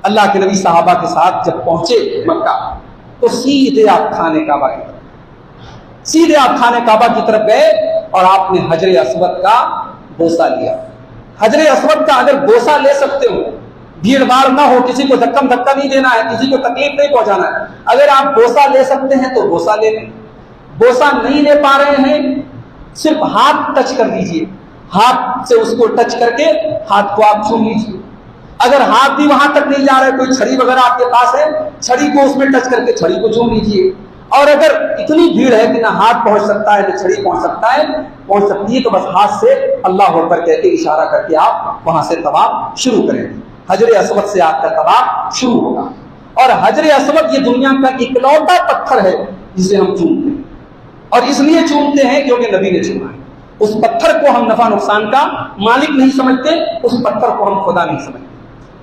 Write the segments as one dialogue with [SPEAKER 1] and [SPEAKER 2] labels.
[SPEAKER 1] اللہ کے نبی صحابہ کے ساتھ جب پہنچے مکہ تو سیدھے آپ خانہ کعبہ کی طرف کی طرف گئے اور آپ نے حجر اسود کا بوسہ لیا. حجر اسود کا اگر بوسہ لے سکتے ہو, بھیڑ بھاڑ نہ ہو, کسی کو دھکم دھکا نہیں دینا ہے, کسی کو تکلیف نہیں پہنچانا ہے, اگر آپ بوسہ لے سکتے ہیں تو بوسہ لے لیں. بوسہ نہیں لے پا رہے ہیں, صرف ہاتھ ٹچ کر دیجئے, ہاتھ سے اس کو ٹچ کر کے ہاتھ کو آپ چھو لیجیے. اگر ہاتھ بھی وہاں تک نہیں جا رہا ہے, کوئی چھڑی وغیرہ آپ کے پاس ہے, چھڑی کو اس میں ٹچ کر کے چھڑی کو چھو لیجیے. اور اگر اتنی بھیڑ ہے کہ نہ ہاتھ پہنچ سکتا ہے نہ چھڑی پہنچ سکتی ہے تو بس ہاتھ سے اللہ اکبر کہہ کے اشارہ کر کے آپ وہاں سے طواف شروع کریں. حجر اسود سے آپ کا طواف شروع ہوگا. اور حجر اسود یہ دنیا کا اکلوتا پتھر ہے جسے ہم چومتے ہیں, اور اس لیے چومتے ہیں کیونکہ نبی نے چوما ہے. اس پتھر کو ہم نفع نقصان کا مالک نہیں سمجھتے, اس پتھر کو ہم خدا نہیں سمجھتے.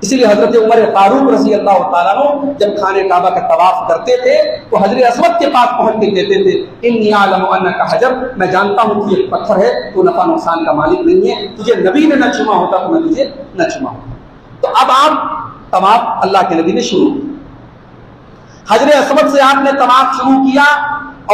[SPEAKER 1] اسی لیے حضرت عمر فاروق رضی اللہ تعالیٰ عنہ جب خانہ کعبہ کا طواف کرتے تھے تو حجر اسود کے پاس پہنچ کے کہتے تھے, انی اعلم انک حجر, میں جانتا ہوں کہ یہ پتھر ہے, تو نفع نقصان کا مالک نہیں ہے, تجھے نبی نے نہ چوما ہوتا تو میں تجھے نہ چوما ہوتا. تو اب آپ طواف اللہ کے نبی نے شروع کیا. حجر اسود سے آپ نے طواف شروع کیا,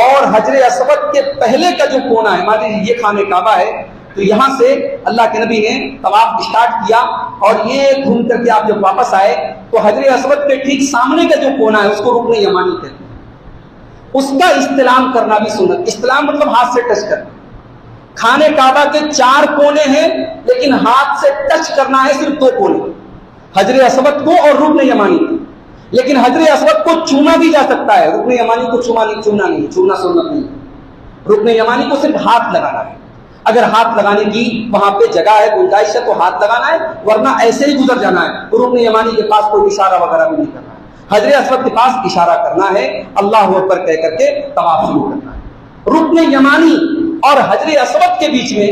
[SPEAKER 1] اور حجر اسود کے پہلے کا جو کونا ہے, مان لیجیے یہ خانہ کعبہ ہے, تو یہاں سے اللہ کے نبی نے طواف اسٹارٹ کیا, اور یہ گھوم کر کے آپ جب واپس آئے تو حجر اسود کے ٹھیک سامنے کا جو کونا ہے اس کو رکن یمانی کہتے ہیں. اس کا استلام کرنا بھی سنت. استلام مطلب ہاتھ سے ٹچ کرنا. خانہ کعبہ کے 4 کونے ہیں, لیکن ہاتھ سے ٹچ کرنا ہے صرف 2 کونے, حجر اسود کو اور رکن یمانی کو. لیکن حجر اسود کو چوما بھی جا سکتا ہے, رکن یمانی کو چومنا نہیں, چومنا سنت نہیں. رکن یمانی کو صرف ہاتھ لگانا ہے. اگر ہاتھ لگانے کی وہاں پہ جگہ ہے, گنجائش ہے, تو ہاتھ لگانا ہے, ورنہ ایسے ہی گزر جانا ہے. رکن یمانی کے پاس کوئی اشارہ وغیرہ بھی نہیں کرنا ہے. حجر اسود کے پاس اشارہ کرنا ہے, اللہ اکبر کہہ کر کے طواف شروع کرنا ہے. رکن یمانی اور حجر اسود کے بیچ میں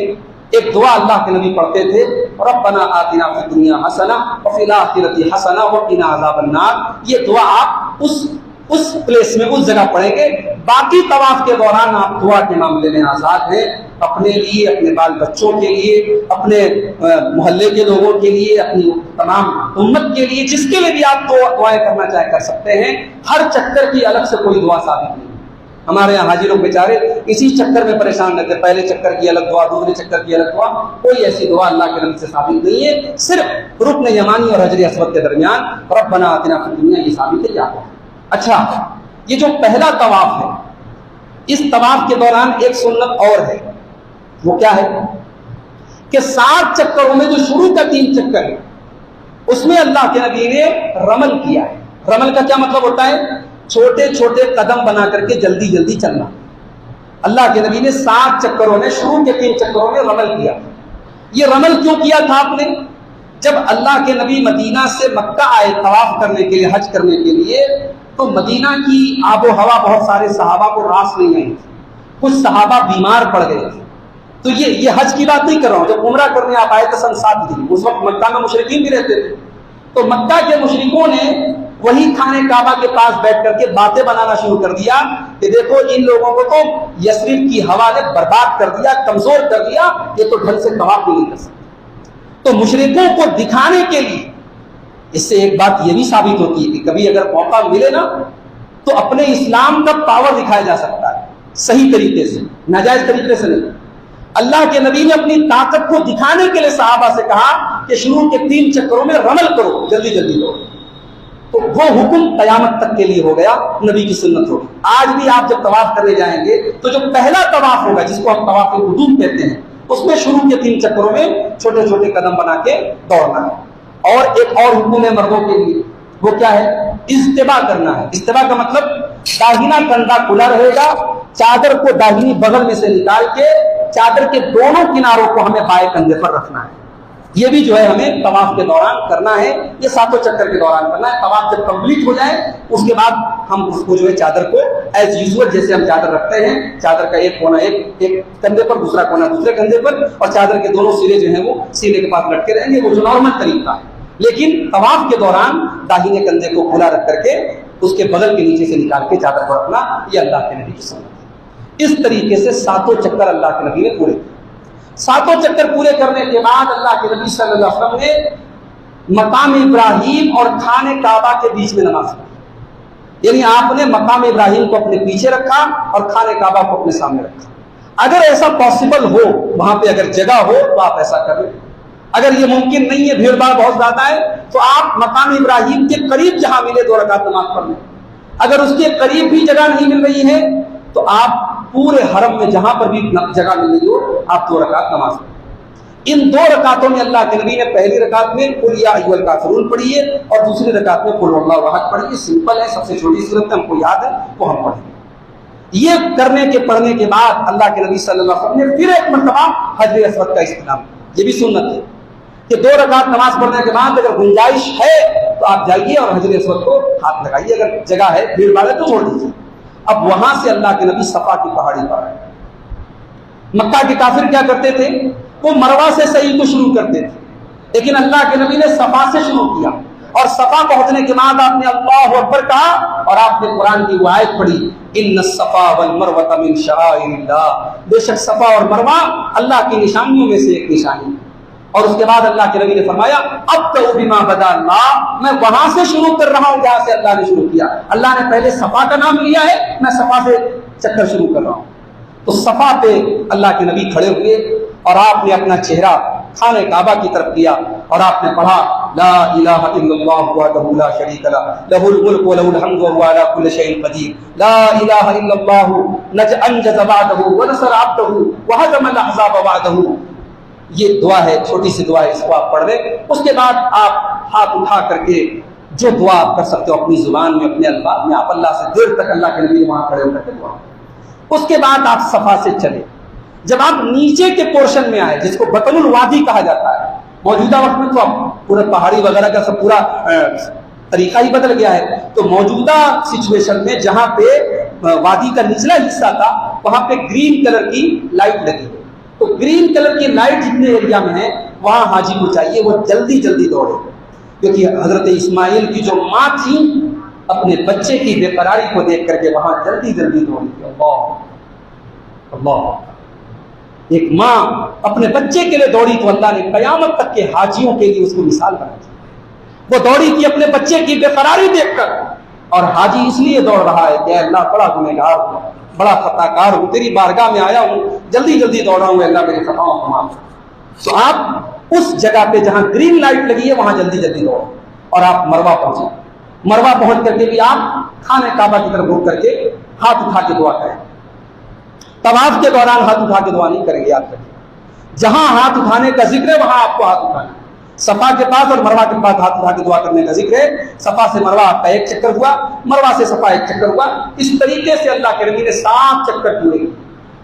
[SPEAKER 1] ایک دعا اللہ کے نبی پڑھتے تھے, ربنا آتنا فی الدنیا حسنہ وفی الآخرۃ حسنہ وقنا عذاب النار. یہ دعا آپ اس پلیس میں, اس جگہ پڑھیں گے. باقی طواف کے دوران آپ دعا کے معاملے میں آزاد ہیں, اپنے لیے, اپنے بال بچوں کے لیے, اپنے محلے کے لوگوں کے لیے, اپنی تمام امت کے لیے, جس کے لیے بھی آپ دعائیں کرنا چاہے کر سکتے ہیں. ہر چکر کی الگ سے کوئی دعا ثابت نہیں. ہمارے یہاں حاجی لوگ بیچارے اسی چکر میں پریشان رہتے, پہلے چکر کی الگ دعا, دوسرے چکر کی الگ دعا. کوئی ایسی دعا اللہ کے نبی سے ثابت نہیں ہے. صرف رکن یمانی اور حجر اسود کے درمیان ربنا آتنا فی الدنیا یہ ثابت ہے. اچھا, یہ جو پہلا طواف ہے, اس طواف کے دوران ایک سنت اور ہے. وہ کیا ہے کہ 7 چکروں میں جو شروع کا 3 چکر ہے اس میں اللہ کے نبی نے رمل کیا ہے. رمل کا کیا مطلب ہوتا ہے؟ چھوٹے چھوٹے قدم بنا کر کے جلدی جلدی چلنا. اللہ کے نبی نے 7 چکروں میں, شروع کے 3 چکروں میں رمل کیا. یہ رمل کیوں کیا تھا آپ نے؟ جب اللہ کے نبی مدینہ سے مکہ آئے طواف کرنے کے لیے, حج کرنے کے لیے, تو مدینہ کی آب و ہوا بہت سارے صحابہ کو راس نہیں آئی. کچھ صحابہ بیمار پڑ گئے تھے. تو یہ حج کی بات نہیں کر رہا ہوں, جب عمرہ کرنے آپ آئے تھے سن 7 ہجری, اس وقت مکہ میں مشرکین بھی رہتے تھے. تو مکہ کے مشرکوں نے وہی خانہ کعبہ کے پاس بیٹھ کر کے باتیں بنانا شروع کر دیا کہ دیکھو ان لوگوں کو تو یثرب کی ہوا نے برباد کر دیا, کمزور کر دیا, یہ تو ڈھنگ سے طواف نہیں کر سکتے. تو مشرکوں کو دکھانے کے لیے اس سے ایک بات یہ بھی ثابت ہوتی ہے کہ کبھی اگر موقع ملے نا تو اپنے اسلام کا پاور دکھایا جا سکتا ہے, صحیح طریقے سے, ناجائز طریقے سے نہیں. اللہ کے نبی نے اپنی طاقت کو دکھانے کے لیے صحابہ سے کہا کہ شروع کے 3 چکروں میں رمل کرو, جلدی جلدی کرو. تو وہ حکم قیامت تک کے لیے ہو گیا, نبی کی سنت ہوگی. آج بھی آپ جب طواف کرنے جائیں گے تو جو پہلا طواف ہوگا, جس کو ہم طواف القدوم کہتے ہیں, اس میں شروع کے 3 چکروں میں چھوٹے چھوٹے قدم بنا کے دوڑنا ہے. اور ایک اور حکم ہے مردوں کے لیے, وہ کیا ہے؟ اجتباء کرنا ہے. اجتباء کا مطلب داہنا کندھا کھلا رہے گا, چادر کو داہنی بغل میں سے نکال کے چادر کے دونوں کناروں کو ہمیں بائیں کندھے پر رکھنا ہے. یہ بھی جو ہے ہمیں طواف کے دوران کرنا ہے. یہ 7 چکر کے دوران کرنا ہے. طواف جب کمپلیٹ ہو جائے اس کے بعد ہم اس کو جو ہے چادر کو ایز یوزول جیسے ہم چادر رکھتے ہیں, چادر کا ایک کونا ایک کندھے پر, دوسرا کونا دوسرے کندھے پر, اور چادر کے دونوں سرے جو ہیں وہ سینے کے پاس لٹکے رہیں گے. وہ جو نارمل طریقہ ہے. لیکن طواف کے دوران داہنے کندھے کو کھلا رکھ کر کے اس کے بغل کے نیچے سے نکال کے چادر کو رکھنا, یہ اللہ کے نبی کی سنت ہے. اس طریقے سے 7 چکر اللہ کے نبی نے پورے. 7 چکر پورے کرنے کے بعد اللہ کے نبی صلی اللہ علیہ وسلم نے مقام ابراہیم اور خانہ کعبہ کے بیچ میں نماز پڑھی، یعنی آپ نے مقام ابراہیم کو اپنے پیچھے رکھا اور خانہ کعبہ کو اپنے سامنے رکھا۔ اگر ایسا پاسبل ہو، وہاں پہ اگر جگہ ہو تو آپ ایسا کر لیں۔ اگر یہ ممکن نہیں ہے، بھیڑ بھاڑ بہت زیادہ ہے، تو آپ مقام ابراہیم کے قریب جہاں ملے 2 رکعت نماز پڑھ لیں۔ اگر اس کے قریب بھی جگہ نہیں مل رہی ہے تو آپ پورے حرم میں جہاں پر بھی جگہ مل رہی ہو آپ 2 رکعت نماز پڑھیں۔ ان 2 رکعتوں میں اللہ کے نبی نے پہلی رکعت میں قل یا ایھا الکافرون پڑھی ہے اور دوسری رکعت میں قل اللہ احد پڑھی ہے۔ سمپل ہے، سب سے چھوٹی صورت ہم کو یاد ہے وہ ہم پڑھیں۔ یہ کرنے کے پڑھنے کے بعد اللہ کے نبی صلی اللہ علیہ وسلم نے پھر ایک مرتبہ حجر اسود کا استعلام کیا۔ یہ بھی سنت ہے کہ 2 رکعت نماز پڑھنے کے بعد اگر گنجائش ہے تو آپ جائیے اور حجر اسود کو ہاتھ لگائیے، اگر جگہ ہے بھیڑ بھاڑ ہے تو چھوڑ دیجیے۔ اب وہاں سے اللہ کے نبی صفا کی پہاڑی پر آئے۔ مکہ کے کافر کیا کرتے تھے؟ وہ مروہ سے صحیح کو شروع کرتے تھے، لیکن اللہ کے نبی نے صفا سے شروع کیا، اور صفا پہنچنے کے بعد آپ نے اللہ اکبر کہا اور آپ نے قرآن کی وہ آیت پڑھی، ان الصفا والمروہ من شعائر اللہ، بے شک صفا اور مروہ اللہ کی نشانیوں میں سے ایک نشانی ہے۔ اور اس کے بعد اللہ کے نبی نے فرمایا ابتغوا بما بدا اللہ، میں وہاں سے شروع کر رہا ہوں جہاں سے اللہ نے شروع کیا۔ اللہ نے پہلے صفا کا نام لیا ہے، میں صفا سے چکر شروع کر رہا ہوں۔ تو صفا پہ اللہ کے نبی کھڑے ہوئے اور آپ نے اپنا چہرہ خانہ کعبہ کی طرف کیا اور آپ نے پڑھا لا الہ الا اللہ وحدہ لا شریک لہ لہ الملک و لہ الحمد وهو علی کل شیء قدیر لا الہ الا اللہ انجز وعدہ ونصر عبدہ وہزم الاحزاب وعدہ۔ یہ دعا ہے، چھوٹی سی دعا ہے، اس کو آپ پڑھ لیں۔ اس کے بعد آپ ہاتھ اٹھا کر کے جو دعا آپ کر سکتے ہو اپنی زبان میں، اپنے الفاظ میں، آپ اللہ سے دیر تک اللہ کے نبی وہاں کھڑے ہو کر کے دعا۔ اس کے بعد آپ صفا سے چلے، جب آپ نیچے کے پورشن میں آئے جس کو بطن الوادی کہا جاتا ہے، موجودہ وقت میں تو اب پورا پہاڑی وغیرہ کا سب پورا طریقہ ہی بدل گیا ہے، تو موجودہ سچویشن میں جہاں پہ وادی کا نچلا حصہ تھا وہاں پہ گرین کلر کی لائٹ لگی ہے، تو گرین کلر کی لائٹ جتنے ایریا میں ہے وہاں حاجی کو چاہیے وہ جلدی جلدی دوڑے، کیونکہ حضرت اسماعیل کی جو ماں تھی اپنے بچے کی بے قراری کو دیکھ کر کے وہاں جلدی جلدی دوڑی۔ اللہ اللہ، ایک ماں اپنے بچے کے لیے دوڑی تو اللہ نے قیامت تک کے حاجیوں کے لیے اس کو مثال بنا دی۔ وہ دوڑی تھی اپنے بچے کی بے قراری دیکھ کر، اور حاجی اس لیے دوڑ رہا ہے کہ اللہ بڑا گنہگار ہوں، بڑا خطا کار ہوں، تیری بارگاہ میں آیا ہوں، جلدی جلدی دوڑا ہوں، اللہ میری خطاؤں کو معاف کر۔ تو آپ اس جگہ پہ جہاں گرین لائٹ لگی ہے وہاں جلدی جلدی دوڑو اور آپ مروہ پہنچے۔ مروہ پہنچ کر کے بھی آپ خانہ کعبہ کی طرف رک کر کے ہاتھ اٹھا کے دعا کریں۔ طواف کے دوران ہاتھ اٹھا کے دعا نہیں کریں گے، یاد رکھیں، جہاں ہاتھ اٹھانے کا ذکر ہے وہاں آپ کو ہاتھ اٹھانا ہے۔ صفا کے پاس اور مروہ کے پاس ہاتھ اٹھا کے دعا کرنے کا ذکر ہے۔ صفا سے مروہ آپ کا 1 چکر ہوا، مروہ سے صفا 1 چکر ہوا۔ اس طریقے سے اللہ کے نبی نے 7 چکر پورے کیے۔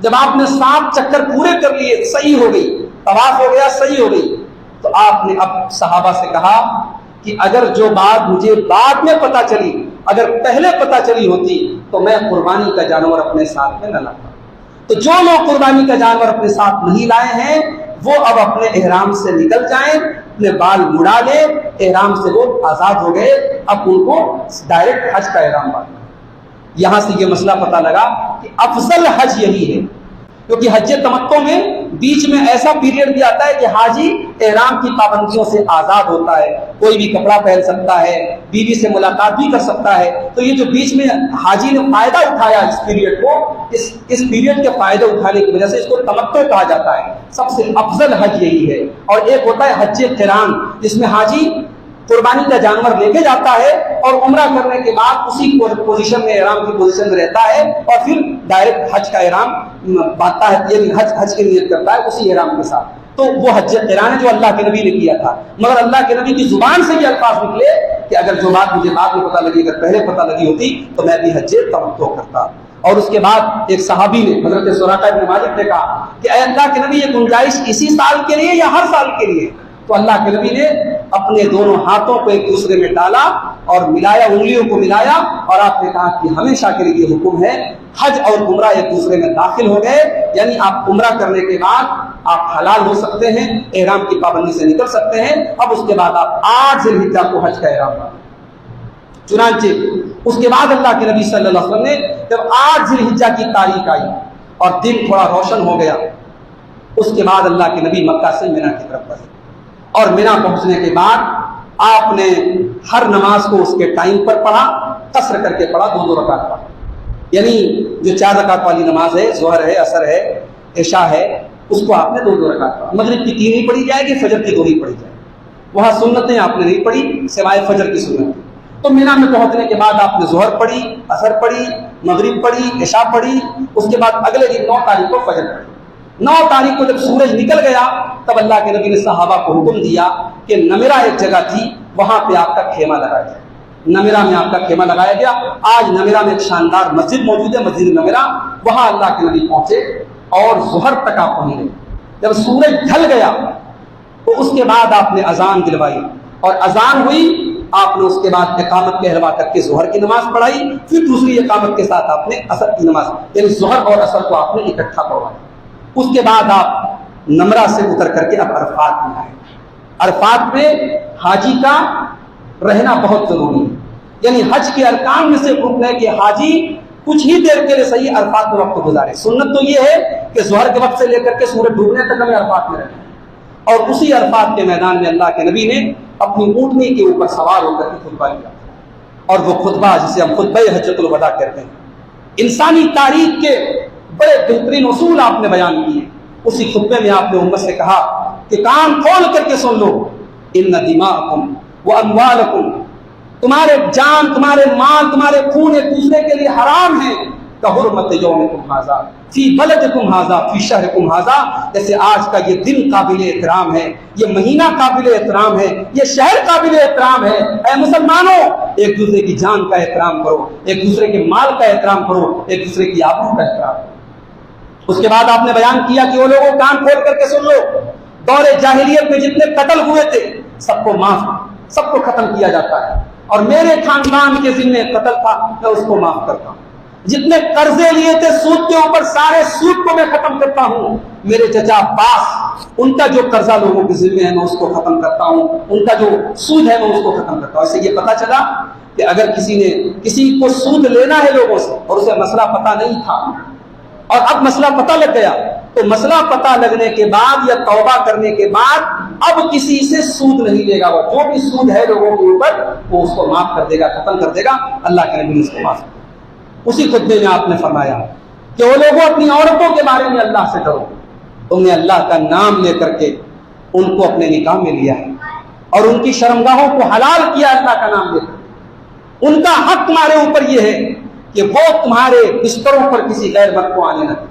[SPEAKER 1] جب آپ نے 7 چکر پورے کر لیے، صحیح ہو گئی، طواف ہو گیا، صحیح ہو گئی، تو آپ نے اب صحابہ سے کہا کہ اگر جو بات مجھے بعد میں پتہ چلی، اگر پہلے پتہ چلی ہوتی تو میں قربانی کا جانور اپنے ساتھ میں نہ لاتا۔ تو جو لوگ قربانی کا جانور اپنے ساتھ نہیں لائے ہیں وہ اب اپنے احرام سے نکل جائیں، اپنے بال مڑا لیں، احرام سے وہ آزاد ہو گئے، اب ان کو ڈائریکٹ حج کا احرام باندھنا۔ یہاں سے یہ مسئلہ پتہ لگا کہ افضل حج یہی ہے، کیونکہ حج تمتع میں بیچ میں ایسا پیریڈ بھی آتا ہے کہ حاجی احرام کی پابندیوں سے آزاد ہوتا ہے، کوئی بھی کپڑا پہن سکتا ہے، بیوی سے ملاقات بھی کر سکتا ہے۔ تو یہ جو بیچ میں حاجی نے فائدہ اٹھایا اس پیریڈ کو، اس پیریڈ کے فائدہ اٹھانے کی وجہ سے اس کو تمتع کہا جاتا ہے۔ سب سے افضل حج یہی ہے۔ اور ایک ہوتا ہے حج قران، جس میں حاجی قربانی کا جانور لے کے جاتا ہے اور عمرہ کرنے کے بعد اسی پوزیشن میں، احرام کی پوزیشن میں رہتا ہے اور پھر ڈائریکٹ حج کا احرام باندھتا ہے، یعنی حج کی نیت کرتا ہے اسی احرام کے ساتھ۔ تو وہ حج قران ہے جو اللہ کے نبی نے کیا تھا، مگر اللہ کے نبی کی زبان سے یہ الفاظ نکلے کہ اگر جو بات مجھے بعد میں پتہ لگی، اگر پہلے پتہ لگی ہوتی تو میں بھی حج تمتع کرتا۔ اور اس کے بعد ایک صحابی نے، حضرت سراقہ بن مالک نے کہا کہ اے اللہ کے نبی، یہ گنجائش اسی سال کے لیے یا ہر سال کے لیے؟ تو اللہ کے نبی نے اپنے دونوں ہاتھوں کو ایک دوسرے میں ڈالا اور ملایا، انگلیوں کو ملایا، اور آپ نے کہا کہ ہمیشہ کے لیے یہ حکم ہے، حج اور عمرہ ایک دوسرے میں داخل ہو گئے، یعنی آپ عمرہ کرنے کے بعد آپ حلال ہو سکتے ہیں، احرام کی پابندی سے نکل سکتے ہیں۔ اب اس کے بعد آپ 8 ذی الحجہ کو حج کا احرام باندھیں۔ چنانچہ اس کے بعد اللہ کے نبی صلی اللہ علیہ وسلم نے جب 8 ذی الحجہ کی تاریخ آئی اور دن تھوڑا روشن ہو گیا، اس کے بعد اللہ کے نبی مکہ سے مینا کی طرف بڑھے، اور مینا پہنچنے کے بعد آپ نے ہر نماز کو اس کے ٹائم پر پڑھا، قصر کر کے پڑھا، 2 رکعت پڑھا. یعنی جو 4 رکعت والی نماز ہے، ظہر ہے، عصر ہے، عشاء ہے، اس کو آپ نے 2 رکعت پڑھا. مغرب کی 3 ہی پڑھی جائے گی، فجر کی 2 ہی پڑھی جائے گی. وہاں سنتیں آپ نے نہیں پڑھی سوائے فجر کی سنت. تو مینا میں پہنچنے کے بعد آپ نے ظہر پڑھی، عصر پڑھی، مغرب پڑھی، عشاء پڑھی. اس کے بعد اگلے دن 9 تاریخ کو فجر پڑھی. 9 تاریخ کو جب سورج نکل گیا تب اللہ کے نبی نے صحابہ کو حکم دیا کہ نمرہ ایک جگہ تھی، وہاں پہ آپ کا خیمہ لگایا جائے. نمرہ میں آپ کا خیمہ لگایا گیا. آج نمرہ میں ایک شاندار مسجد موجود ہے، مسجد نمرہ. وہاں اللہ کے نبی پہنچے اور ظہر تک آپ پہنچے. جب سورج ڈھل گیا تو اس کے بعد آپ نے اذان دلوائی، اور اذان ہوئی، آپ نے اس کے بعد اقامت کہلوا کر کے ظہر کی نماز پڑھائی. پھر دوسری اقامت کے ساتھ آپ نے عصر کی نماز، یعنی ظہر اور عصر کو آپ نے اکٹھا پڑھوایا. اس کے بعد آپ نمرہ سے اتر کر کے اب عرفات میں آئے. عرفات میں حاجی کا رہنا بہت ضروری ہے. یعنی حج کے ارکان میں سے رکن ہے کہ حاجی کچھ ہی دیر کے لیے صحیح عرفات میں وقت گزارے. سنت تو یہ ہے کہ ظہر کے وقت سے لے کر کے سورج ڈوبنے تک ہمیں عرفات میں رہنا ہے. اور اسی عرفات کے میدان میں اللہ کے نبی نے اپنی اونٹنی کے اوپر سوار ہو کر کے خطبہ دیا. اور وہ خطبہ جسے ہم خطبہ حجۃ الوداع کہتے ہیں، انسانی تاریخ کے بڑے بہترین اصول آپ نے بیان کیے. اسی خطبے میں آپ نے امت سے کہا کہ کان کھول کر کے سن لو، ان دماءکم واموالکم، تمہارے جان، تمہارے مال، تمہارے خون ایک دوسرے کے لیے حرام ہیں. کحرمت یومکم ھذا فی بلدکم ھذا فی شہرکم ھذا، جیسے آج کا یہ دن قابل احترام ہے، یہ مہینہ قابل احترام ہے، یہ شہر قابل احترام ہے. اے مسلمانوں، ایک دوسرے کی جان کا احترام کرو، ایک دوسرے کے مال کا احترام کرو، ایک دوسرے کی آبرو کا احترام کرو. اس کے بعد آپ نے بیان کیا کہ وہ لوگوں کان کھول کر کے سن لو، دور جاہلیت میں جتنے قتل ہوئے تھے سب کو ختم کیا جاتا ہے، اور میرے خاندان کے ذمے قتل تھا، میں اس کو معاف کرتا ہوں. جتنے قرضے لیے تھے سود کے اوپر، سارے سود کو میں ختم کرتا ہوں. میرے چچا عباس، ان کا جو قرضہ لوگوں کے ذمے ہے میں اس کو ختم کرتا ہوں، ان کا جو سود ہے میں اس کو ختم کرتا ہوں. اس سے یہ پتا چلا کہ اگر کسی کو سود لینا ہے لوگوں سے اور اسے مسئلہ پتا نہیں تھا اور اب مسئلہ پتہ لگ گیا، تو مسئلہ پتہ لگنے کے بعد یا توبہ کرنے کے بعد اب کسی سے سود نہیں لے گا. وہ جو بھی سود ہے لوگوں کے اوپر وہ اس کو معاف کر دے گا، ختم کر دے گا. اللہ کے نبی نے اس کو معاف کیا. اسی خطبے میں آپ نے فرمایا کہ وہ لوگوں اپنی عورتوں کے بارے میں اللہ سے ڈرو. تم نے اللہ کا نام لے کر کے ان کو اپنے نکاح میں لیا ہے اور ان کی شرمگاہوں کو حلال کیا اللہ کا نام لے کر. ان کا حق تمہارے اوپر یہ ہے کہ وہ تمہارے بستروں پر کسی غیر مرد کو آنے نہ دیں،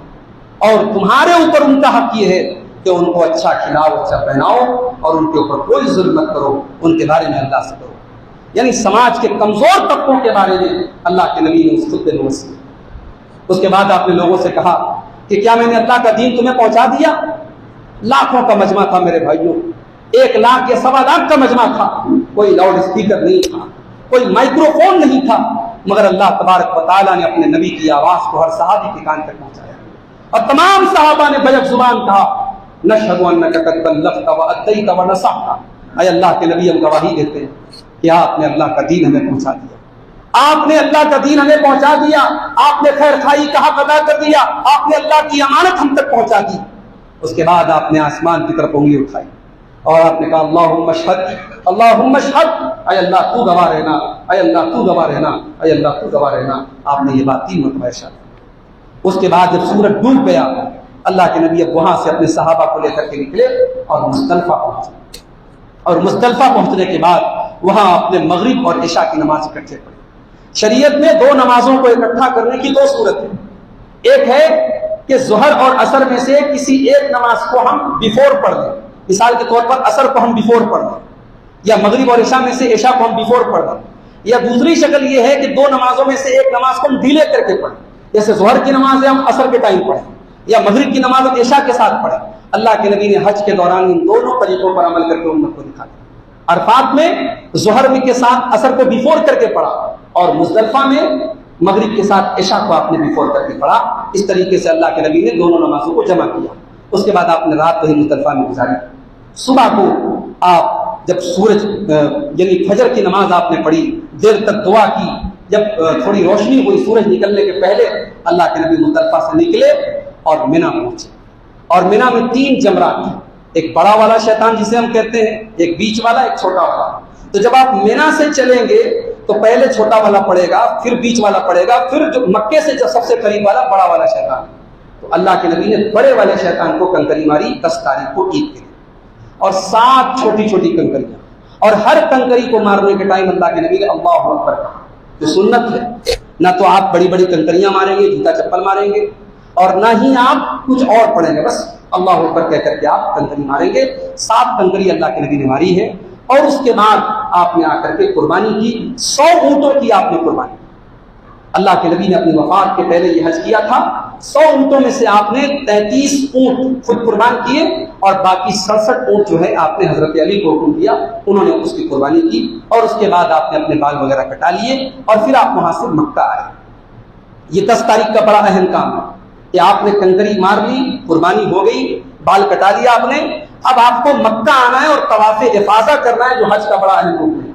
[SPEAKER 1] اور تمہارے اوپر ان کا حق یہ ہے کہ ان کو اچھا کھلاؤ، اچھا پہناؤ، اور ان کے اوپر کوئی ظلم مت کرو. ان کے بارے میں اللہ سے ڈرو. یعنی سماج کے کمزور طبقوں کے بارے میں اللہ کے نبی نے اس خطبے میں وصیت. اس کے بعد آپ نے لوگوں سے کہا کہ کیا میں نے اللہ کا دین تمہیں پہنچا دیا؟ لاکھوں کا مجمع تھا میرے بھائیوں، 1 لاکھ یا 1.25 لاکھ کا مجمع تھا. کوئی لاؤڈ اسپیکر نہیں تھا، کوئی مائکرو فون نہیں تھا، مگر اللہ تبارک و تعالیٰ نے اپنے نبی کی آواز کو ہر صحابی کے کان تک پہنچایا، اور تمام صحابہ نے بیک زبان کہا نشہد انک قد بلغت وادیت ونصحت. اے اللہ کے نبی، ہم گواہی دیتے ہیں کہ آپ نے اللہ کا دین ہمیں پہنچا دیا، آپ نے اللہ کا دین ہمیں پہنچا دیا، آپ نے خیر خائی کا حق ادا کر دیا، آپ نے اللہ کی امانت ہم تک پہنچا دی. اس کے بعد آپ نے آسمان کی طرف انگلی اٹھائی اور آپ نے کہا اللہم اشہد، اللہم اشہد، اے اللہ تو گواہ رہنا، اے اللہ تو گواہ رہنا، اے اللہ تو گواہ رہنا. آپ نے یہ بات 3 مرتبہ ارشاد. اس کے بعد جب سورج ڈوب گیا، اللہ کے نبی اب وہاں سے اپنے صحابہ کو لے کر کے نکلے اور مزدلفہ پہنچے. اور مزدلفہ پہنچنے کے بعد وہاں اپنے مغرب اور عشاء کی نماز اکٹھے پڑھی. شریعت میں 2 نمازوں کو اکٹھا کرنے کی 2 صورت ہیں. ایک ہے کہ ظہر اور عصر میں سے کسی ایک نماز کو ہم بیفور پڑھ لیں، مثال کے طور پر عصر کو ہم بیفور پڑھ لیں، یا مغرب اور عشاء میں سے عشاء کو ہم بیفور پڑھ لیں. یا دوسری شکل یہ ہے کہ 2 نمازوں میں سے ایک نماز کو ہم ڈیلے کر کے پڑھیں، جیسے ظہر کی نماز ہے ہم عصر کے ٹائم پڑھیں، یا مغرب کی نماز ہم عشاء کے ساتھ پڑھیں. اللہ کے نبی نے حج کے دوران ان دونوں طریقوں پر عمل کر کے امت کو دکھایا. عرفات میں ظہر کے ساتھ عصر کو بیفور کر کے پڑھا، اور مزدلفہ میں مغرب کے ساتھ عشاء کو آپ نے بیفور کر کے پڑھا. اس طریقے سے اللہ کے نبی نے دونوں نمازوں کو جمع کیا. اس کے بعد آپ نے رات وہی مزدلفہ میں گزاری. صبح کو آپ جب سورج یعنی فجر کی نماز آپ نے پڑھی، دیر تک دعا کی. جب تھوڑی روشنی ہوئی سورج نکلنے کے پہلے، اللہ کے نبی مزدلفہ سے نکلے اور مینا پہنچے. اور مینا میں 3 جمرات تھے، ایک بڑا والا شیطان جسے ہم کہتے ہیں، ایک بیچ والا، ایک چھوٹا والا. تو جب آپ مینا سے چلیں گے تو پہلے چھوٹا والا پڑے گا، پھر بیچ والا پڑے گا، پھر جو مکے سے جو سب سے قریب والا بڑا والا شیطان. تو اللہ کے نبی نے بڑے والے شیطان کو کنکری ماری 10 تاریخ کو عید کے دن، اور 7 چھوٹی چھوٹی کنکریاں، اور ہر کنکری کو مارنے کے ٹائم اللہ کے نبی نے اللہ اکبر کہا. جو سنت ہے، نہ تو آپ بڑی بڑی کنکریاں ماریں گے، جوتا چپل ماریں گے، اور نہ ہی آپ کچھ اور پڑھیں گے، بس اللہ اکبر کہہ کر کے آپ کنکری ماریں گے. 7 کنکری اللہ کے نبی نے ماری ہے. اور اس کے بعد آپ نے آ کر کے قربانی کی. 100 اونٹوں کی آپ نے قربانی. اللہ کے نبی نے اپنی وفات کے پہلے یہ حج کیا تھا. 100 اونٹوں میں سے آپ نے 33 اونٹ خود قربان کیے، اور باقی 67 اونٹ جو ہے آپ نے حضرت علی کو حکم دیا، انہوں نے اس کی قربانی کی. اور اس کے بعد آپ نے اپنے بال وغیرہ کٹا لیے، اور پھر آپ وہاں سے مکہ آئے. یہ 10 تاریخ کا بڑا اہم کام ہے کہ آپ نے کنکری مار لی، قربانی ہو گئی، بال کٹا لیا آپ نے. اب آپ کو مکہ آنا ہے اور طواف افاضہ کرنا ہے، جو حج کا بڑا اہم رکن ہے.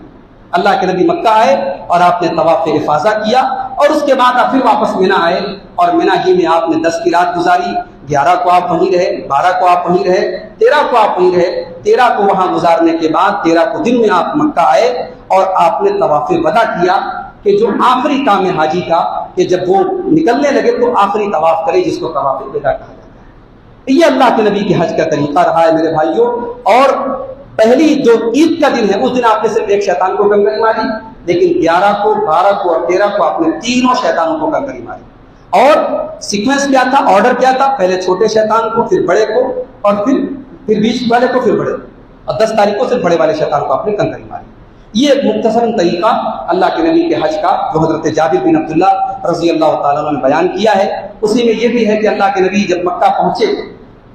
[SPEAKER 1] اللہ کے نبی مکہ آئے اور آپ نے طواف افاضہ کیا، اور اس کے بعد آپ پھر واپس مینا آئے، اور مینا ہی میں آپ نے 10 کی رات گزاری. 11 کو آپ وہیں رہے، 12 کو آپ وہیں رہے، 13 کو آپ وہیں رہے. 13 کو وہاں گزارنے کے بعد 13 کو دن میں آپ مکہ آئے، اور آپ نے طواف وداع کیا، کہ جو آخری کام ہے حاجی کا، کہ جب وہ نکلنے لگے تو آخری طواف کرے، جس کو طواف وداع کہا جاتا ہے. یہ اللہ کے نبی کے حج کا طریقہ رہا ہے میرے بھائیوں. اور پہلی جو عید کا دن ہے، اس دن آپ نے صرف ایک شیطان کو کنکری ماری، لیکن 11 کو، 12 کو اور 13 کو آپ نے تینوں شیطانوں کو کنکری ماری. اور سیکوینس کیا تھا، آرڈر کیا تھا؟ پہلے چھوٹے شیطان کو، پھر بڑے کو، اور پھر بیچ والے کو، پھر بڑے کو، اور 10 تاریخ کو صرف بڑے والے شیطان کو آپ نے کنکری ماری. یہ ایک مختصر طریقہ اللہ کے نبی کے حج کا جو حضرت جابر بن عبداللہ رضی اللہ تعالیٰ عنہ نے بیان کیا ہے. اسی میں یہ بھی ہے کہ اللہ کے نبی جب مکہ پہنچے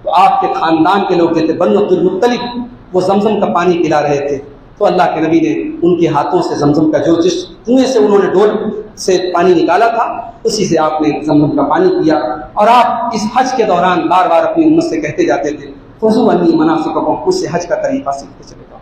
[SPEAKER 1] تو آپ کے خاندان کے لوگ جو تھے بنو عبد المطلب، وہ زمزم کا پانی پلا رہے تھے. تو اللہ کے نبی نے ان کے ہاتھوں سے زمزم کا جس کنویں سے انہوں نے ڈول سے پانی نکالا تھا، اسی سے آپ نے زمزم کا پانی پیا. اور آپ اس حج کے دوران بار بار اپنی امت سے کہتے جاتے تھے، خذوا عنی مناسککم، مجھ سے حج کا طریقہ سیکھتے چلے جاؤ.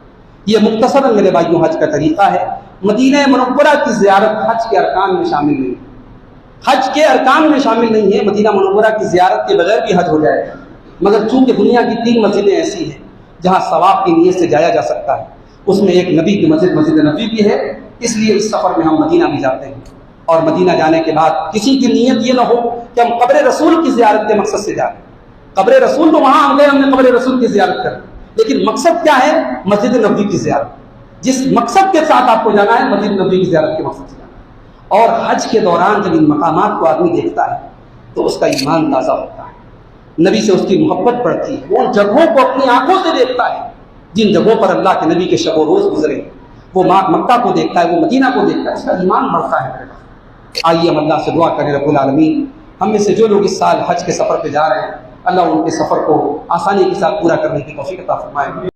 [SPEAKER 1] یہ مختصراً میرے بھائیوں حج کا طریقہ ہے. مدینہ منورہ کی زیارت حج کے ارکان میں شامل نہیں ہے. حج کے ارکان میں شامل نہیں ہے. مدینہ منورہ کی زیارت کے بغیر بھی حج ہو جائے گا، مگر چونکہ دنیا کی 3 مسجدیں ایسی ہیں جہاں ثواب کی نیت سے جایا جا سکتا ہے، اس میں ایک نبی کی مسجد، مسجد نبی بھی ہے. اس لیے اس سفر میں ہم مدینہ بھی جاتے ہیں. اور مدینہ جانے کے بعد کسی کی نیت یہ نہ ہو کہ ہم قبر رسول کی زیارت کے مقصد سے جائیں. قبر رسول تو وہاں ہم گئے، ہم نے قبر رسول کی زیارت کر، لیکن مقصد کیا ہے؟ مسجد نبوی کی زیارت. جس مقصد کے ساتھ آپ کو جانا ہے، مسجد نبوی کی زیارت کے مقصد سے جانا ہے. اور حج کے دوران جب ان مقامات کو آدمی دیکھتا ہے تو اس کا ایمان تازہ ہوتا ہے، نبی سے اس کی محبت بڑھتی ہے. وہ ان جگہوں کو اپنی آنکھوں سے دیکھتا ہے جن جگہوں پر اللہ کے نبی کے شب و روز گزرے. وہ مکہ کو دیکھتا ہے، وہ مدینہ کو دیکھتا ہے، اس کا ایمان بڑھتا ہے. آئیے ہم اللہ سے دعا کریں رب العالمین ہم میں سے جو لوگ اس سال حج کے سفر پہ جا رہے ہیں، اللہ ان کے سفر کو آسانی کے ساتھ پورا کرنے کی توفیق عطا فرمائے.